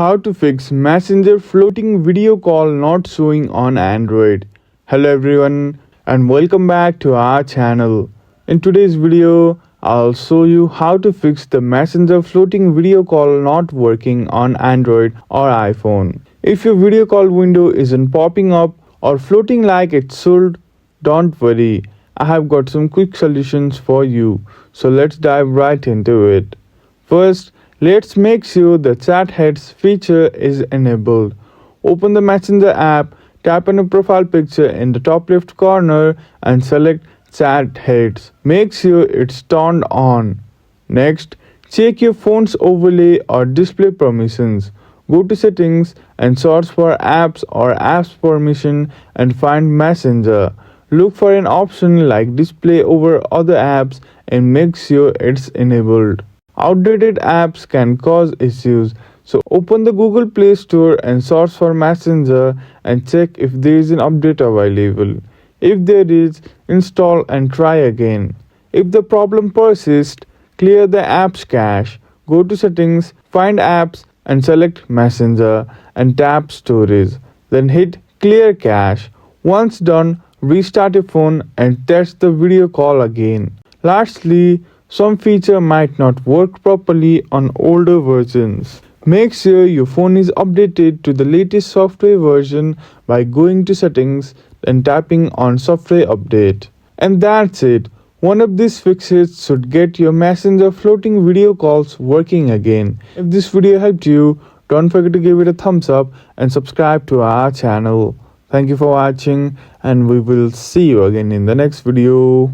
How to fix Messenger floating video call not showing on Android. Hello everyone and welcome back to our channel. In today's video, I'll show you how to fix the Messenger floating video call not working on Android or iPhone. If your video call window isn't popping up or floating like it should, don't worry. I have got some quick solutions for you. So let's dive right into it. First, let's make sure the chat heads feature is enabled. Open the Messenger app, tap on a profile picture in the top left corner and select chat heads. Make sure it's turned on. Next, check your phone's overlay or display permissions. Go to settings and search for apps or apps permission and find Messenger. Look for an option like display over other apps and make sure it's enabled. Outdated apps can cause issues, so open the Google Play Store and search for Messenger and check if there is an update available. If there is, install and try again. If the problem persists, clear the app's cache. Go to settings, find apps and select Messenger and tap storage. Then hit clear cache. Once done, restart your phone and test the video call again. Lastly, some feature might not work properly on older versions. Make sure your phone is updated to the latest software version by going to settings and tapping on software update. And that's it. One of these fixes should get your Messenger floating video calls working again. If this video helped you, don't forget to give it a thumbs up and subscribe to our channel. Thank you for watching and we will see you again in the next video.